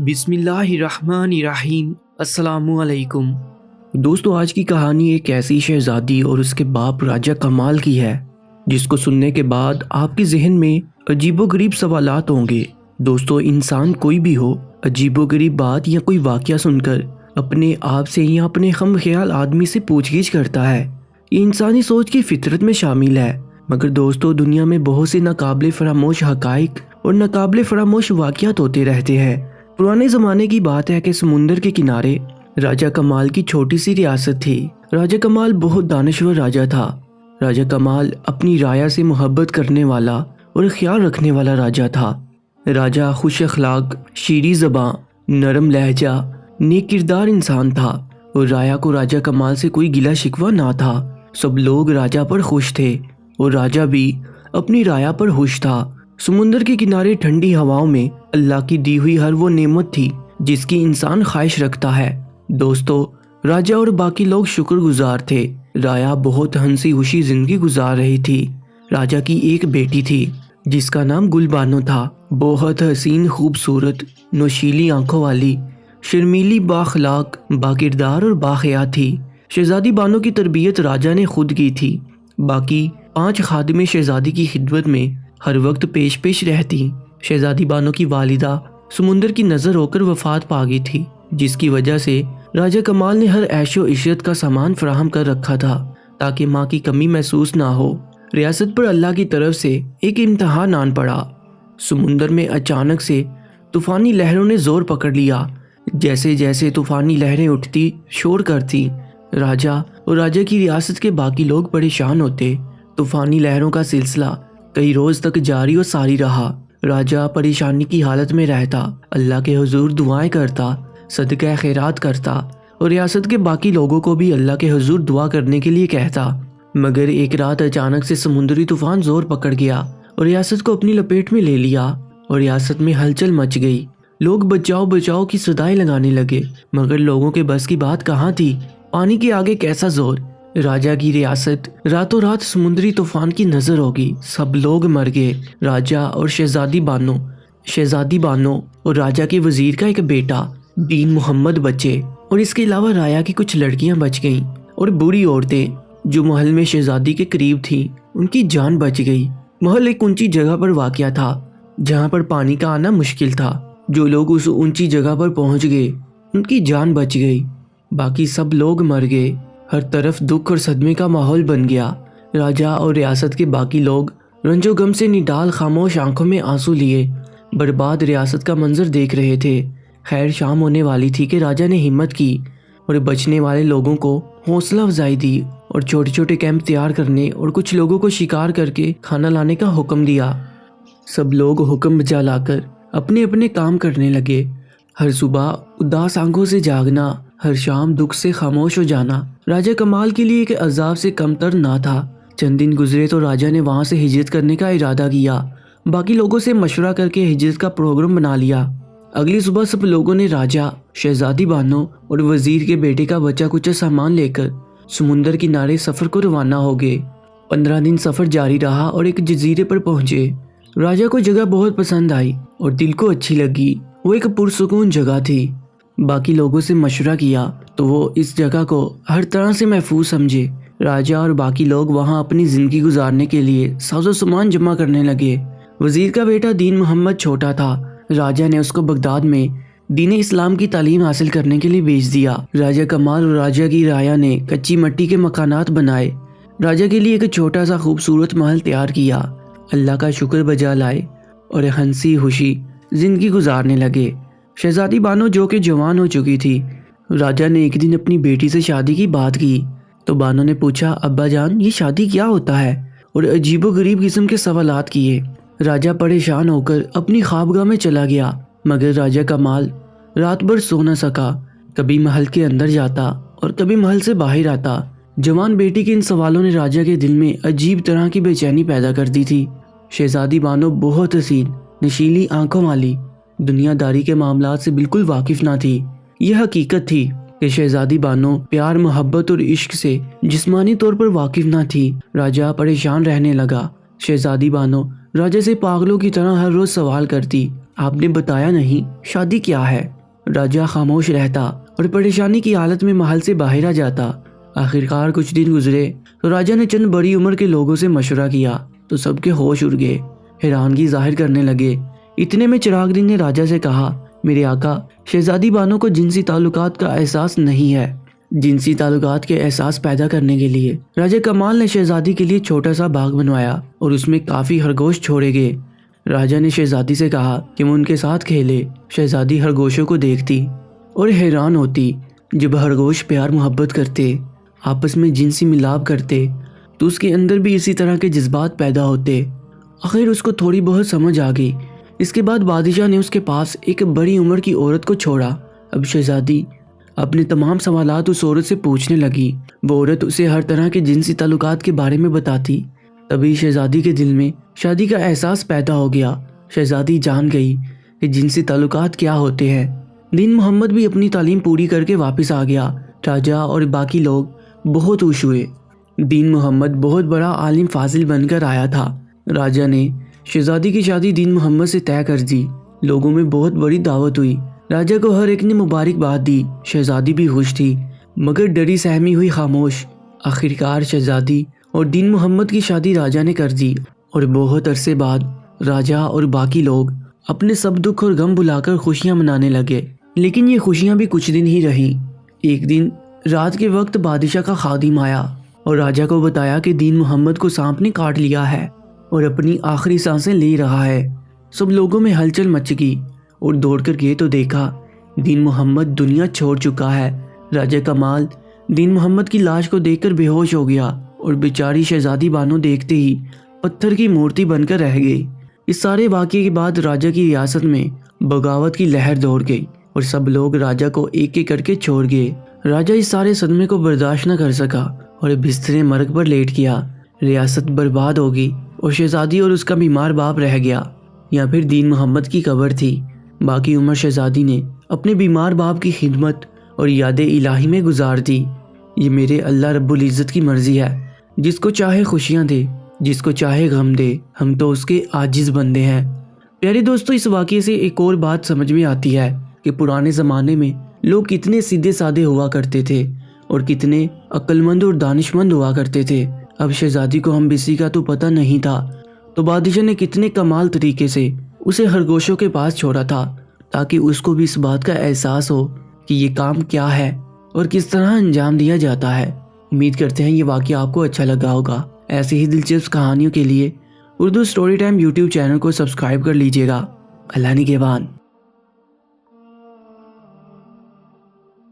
بسم اللہ الرحمن الرحیم۔ السلام علیکم دوستو، آج کی کہانی ایک ایسی شہزادی اور اس کے باپ راجہ کمال کی ہے جس کو سننے کے بعد آپ کے ذہن میں عجیب و غریب سوالات ہوں گے۔ دوستو، انسان کوئی بھی ہو، عجیب و غریب بات یا کوئی واقعہ سن کر اپنے آپ سے یا اپنے خم خیال آدمی سے پوچھ گچھ کرتا ہے۔ یہ انسانی سوچ کی فطرت میں شامل ہے۔ مگر دوستو، دنیا میں بہت سے ناقابل فراموش حقائق اور ناقابل فراموش واقعات ہوتے رہتے ہیں۔ پرانے زمانے کی بات ہے کہ سمندر کے کنارے راجہ کمال کی چھوٹی سی ریاست تھی۔ راجہ کمال بہت دانشور راجہ تھا۔ راجہ کمال اپنی رعایا سے محبت کرنے والا اور خیال رکھنے والا راجہ تھا۔ راجہ خوش اخلاق، شیریں زباں، نرم لہجہ، نیک کردار انسان تھا اور رعایا کو راجہ کمال سے کوئی گلہ شکوہ نہ تھا۔ سب لوگ راجہ پر خوش تھے اور راجہ بھی اپنی رعایا پر خوش تھا۔ سمندر کے کنارے ٹھنڈی ہواؤں میں اللہ کی دی ہوئی ہر وہ نعمت تھی جس کی انسان خواہش رکھتا ہے۔ دوستو، راجہ اور باقی لوگ شکر گزار تھے۔ رعایا بہت ہنسی خوشی زندگی گزار رہی تھی۔ راجہ کی ایک بیٹی تھی جس کا نام گل بانو تھا۔ بہت حسین، خوبصورت، نوشیلی آنکھوں والی، شرمیلی، بااخلاق، باکردار اور باحیا تھی۔ شہزادی بانو کی تربیت راجہ نے خود کی تھی۔ باقی 5 خادمیں شہزادی کی خدمت میں ہر وقت پیش رہتی۔ شہزادی بانو کی والدہ سمندر کی نظر ہو کر وفات پا گئی تھی، جس کی وجہ سے راجہ کمال نے ہر عیش و عشرت کا سامان فراہم کر رکھا تھا تاکہ ماں کی کمی محسوس نہ ہو۔ ریاست پر اللہ کی طرف سے ایک امتحان آن پڑا۔ سمندر میں اچانک سے طوفانی لہروں نے زور پکڑ لیا۔ جیسے جیسے طوفانی لہریں اٹھتی، شور کرتی، راجہ اور راجہ کی ریاست کے باقی لوگ پریشان ہوتے۔ طوفانی لہروں کا سلسلہ کئی روز تک جاری و ساری رہا۔ راجہ پریشانی کی حالت میں رہتا، اللہ کے حضور دعائیں کرتا، صدقہ خیرات کرتا اور ریاست کے باقی لوگوں کو بھی اللہ کے حضور دعا کرنے کے لیے کہتا۔ مگر ایک رات اچانک سے سمندری طوفان زور پکڑ گیا اور ریاست کو اپنی لپیٹ میں لے لیا اور ریاست میں ہلچل مچ گئی۔ لوگ بچاؤ بچاؤ کی صدائیں لگانے لگے، مگر لوگوں کے بس کی بات کہاں تھی؟ پانی کے آگے کیسا زور؟ راجہ کی ریاست راتوں رات سمندری طوفان کی نظر ہوگی۔ سب لوگ مر گئے۔ راجہ اور شہزادی بانو اور راجہ کے وزیر کا ایک بیٹا دین محمد بچے، اور اس کے علاوہ رعایا کی کچھ لڑکیاں بچ گئیں اور بوڑھی عورتیں جو محل میں شہزادی کے قریب تھیں ان کی جان بچ گئی۔ محل ایک اونچی جگہ پر واقع تھا جہاں پر پانی کا آنا مشکل تھا۔ جو لوگ اس اونچی جگہ پر پہنچ گئے ان کی جان بچ گئی، باقی سب لوگ مر گئے۔ ہر طرف دکھ اور صدمے کا ماحول بن گیا۔ راجہ اور ریاست کے باقی لوگ رنج و غم سے نڈال خاموش آنکھوں میں آنسو لیے برباد ریاست کا منظر دیکھ رہے تھے۔ خیر شام ہونے والی تھی کہ راجہ نے ہمت کی اور بچنے والے لوگوں کو حوصلہ افزائی دی اور چھوٹے چھوٹے کیمپ تیار کرنے اور کچھ لوگوں کو شکار کر کے کھانا لانے کا حکم دیا۔ سب لوگ حکم بجا لا کر اپنے اپنے کام کرنے لگے۔ ہر صبح اداس آنکھوں سے جاگنا، ہر شام دکھ سے خاموش ہو جانا راجہ کمال کے لیے ایک عذاب سے کم تر نہ تھا۔ چند دن گزرے تو راجہ نے وہاں سے ہجرت کرنے کا ارادہ کیا۔ باقی لوگوں سے مشورہ کر کے ہجرت کا پروگرام بنا لیا۔ اگلی صبح سب لوگوں نے راجہ، شہزادی بانو اور وزیر کے بیٹے کا بچا کچا سامان لے کر سمندر کنارے سفر کو روانہ ہو گئے۔ 15 دن سفر جاری رہا اور ایک جزیرے پر پہنچے۔ راجہ کو جگہ بہت پسند آئی اور دل کو اچھی لگی۔ وہ ایک پرسکون جگہ تھی۔ باقی لوگوں سے مشورہ کیا تو وہ اس جگہ کو ہر طرح سے محفوظ سمجھے۔ راجہ اور باقی لوگ وہاں اپنی زندگی گزارنے کے لیے ساز و سامان جمع کرنے لگے۔ وزیر کا بیٹا دین محمد چھوٹا تھا۔ راجہ نے اس کو بغداد میں دین اسلام کی تعلیم حاصل کرنے کے لیے بھیج دیا۔ راجہ کمال اور راجہ کی رعایا نے کچی مٹی کے مکانات بنائے، راجہ کے لیے ایک چھوٹا سا خوبصورت محل تیار کیا، اللہ کا شکر بجا لائے اور ہنسی خوشی زندگی گزارنے لگے۔ شہزادی بانو جو کہ جوان ہو چکی تھی، راجہ نے ایک دن اپنی بیٹی سے شادی کی بات کی تو بانو نے پوچھا، ابا جان یہ شادی کیا ہوتا ہے؟ اور عجیب و غریب قسم کے سوالات کیے۔ راجہ پریشان ہو کر اپنی خوابگاہ میں چلا گیا، مگر راجہ کمال رات بھر سو نہ سکا۔ کبھی محل کے اندر جاتا اور کبھی محل سے باہر آتا۔ جوان بیٹی کے ان سوالوں نے راجہ کے دل میں عجیب طرح کی بے چینی پیدا کر دی تھی۔ شہزادی بانو بہت حسین، نشیلی آنکھوں والی، دنیا داری کے معاملات سے بالکل واقف نہ تھی۔ یہ حقیقت تھی کہ شہزادی بانو پیار، محبت اور عشق سے جسمانی طور پر واقف نہ تھی۔ راجہ پریشان رہنے لگا۔ شہزادی بانو راجہ سے پاگلوں کی طرح ہر روز سوال کرتی آپ نے بتایا نہیں شادی کیا ہے؟ راجہ خاموش رہتا اور پریشانی کی حالت میں محل سے باہر آ جاتا۔ آخرکار کچھ دن گزرے تو راجہ نے چند بڑی عمر کے لوگوں سے مشورہ کیا تو سب کے ہوش اڑ گئے، حیرانگی ظاہر کرنے لگے۔ اتنے میں چراغ دین نے راجہ سے کہا، میرے آقا، شہزادی بانو کو جنسی تعلقات کا احساس نہیں ہے۔ جنسی تعلقات کے احساس پیدا کرنے کے لیے راجہ کمال نے شہزادی کے لیے چھوٹا سا باغ بنوایا اور اس میں کافی خرگوش چھوڑے گئے۔ راجہ نے شہزادی سے کہا کہ وہ ان کے ساتھ کھیلے۔ شہزادی خرگوشوں کو دیکھتی اور حیران ہوتی۔ جب خرگوش پیار محبت کرتے، آپس میں جنسی ملاپ کرتے تو اس کے اندر بھی اسی طرح کے جذبات پیدا ہوتے۔ آخر اس کو تھوڑی بہت سمجھ آ گئی۔ اس کے بعد بادشاہ نے اس کے پاس ایک بڑی عمر کی عورت کو چھوڑا۔ اب شہزادی اپنے تمام سوالات اس عورت سے پوچھنے لگی۔ وہ عورت اسے ہر طرح کے جنسی تعلقات کے بارے میں بتاتی۔ تبھی شہزادی کے دل میں شادی کا احساس پیدا ہو گیا۔ شہزادی جان گئی کہ جنسی تعلقات کیا ہوتے ہیں۔ دین محمد بھی اپنی تعلیم پوری کر کے واپس آ گیا۔ راجہ اور باقی لوگ بہت خوش ہوئے۔ دین محمد بہت بڑا عالم فاضل بن کر آیا تھا۔ راجہ نے شہزادی کی شادی دین محمد سے طے کر دی۔ لوگوں میں بہت بڑی دعوت ہوئی۔ راجہ کو ہر ایک نے مبارکباد دی۔ شہزادی بھی خوش تھی مگر ڈری سہمی ہوئی خاموش۔ آخرکار شہزادی اور دین محمد کی شادی راجہ نے کر دی اور بہت عرصے بعد راجہ اور باقی لوگ اپنے سب دکھ اور غم بھلا کر خوشیاں منانے لگے۔ لیکن یہ خوشیاں بھی کچھ دن ہی رہیں۔ ایک دن رات کے وقت بادشاہ کا خادم آیا اور راجہ کو بتایا کہ دین محمد کو سانپ نے کاٹ لیا ہے اور اپنی آخری سانسیں لے رہا ہے۔ سب لوگوں میں ہلچل مچ گئی اور دوڑ کر گئے تو دیکھا دین محمد دنیا چھوڑ چکا ہے۔ راجہ کمال دین محمد کی لاش کو دیکھ کر بے ہوش ہو گیا اور بیچاری شہزادی بانو دیکھتے ہی پتھر کی مورتی بن کر رہ گئی۔ اس سارے واقعے کے بعد راجہ کی ریاست میں بغاوت کی لہر دوڑ گئی اور سب لوگ راجہ کو ایک ایک کر کے چھوڑ گئے۔ راجہ اس سارے صدمے کو برداشت نہ کر سکا اور بستر مرگ پر لیٹ گیا۔ ریاست برباد ہو گئی اور شہزادی اور اس کا بیمار باپ رہ گیا۔ یا پھر دین محمد کی قبر تھی۔ باقی عمر شہزادی نے اپنے بیمار باپ کی خدمت اور یاد الہی میں گزار دی۔ یہ میرے اللہ رب العزت کی مرضی ہے، جس کو چاہے خوشیاں دے، جس کو چاہے غم دے، ہم تو اس کے عاجز بندے ہیں۔ پیارے دوستو، اس واقعے سے ایک اور بات سمجھ میں آتی ہے کہ پرانے زمانے میں لوگ کتنے سیدھے سادے ہوا کرتے تھے اور کتنے عقل مند اور دانش مند ہوا کرتے تھے۔ اب شہزادی کو ہم بسی کا تو پتہ نہیں تھا تو بادشاہ نے کتنے کمال طریقے سے اسے خرگوشوں کے پاس چھوڑا تھا تاکہ اس کو بھی اس بات کا احساس ہو کہ یہ کام کیا ہے اور کس طرح انجام دیا جاتا ہے۔ امید کرتے ہیں یہ واقعہ آپ کو اچھا لگا ہوگا۔ ایسی ہی دلچسپ کہانیوں کے لیے Urdu story time YouTube channel کو سبسکرائب کر لیجیے گا۔ اللہ نگہبان۔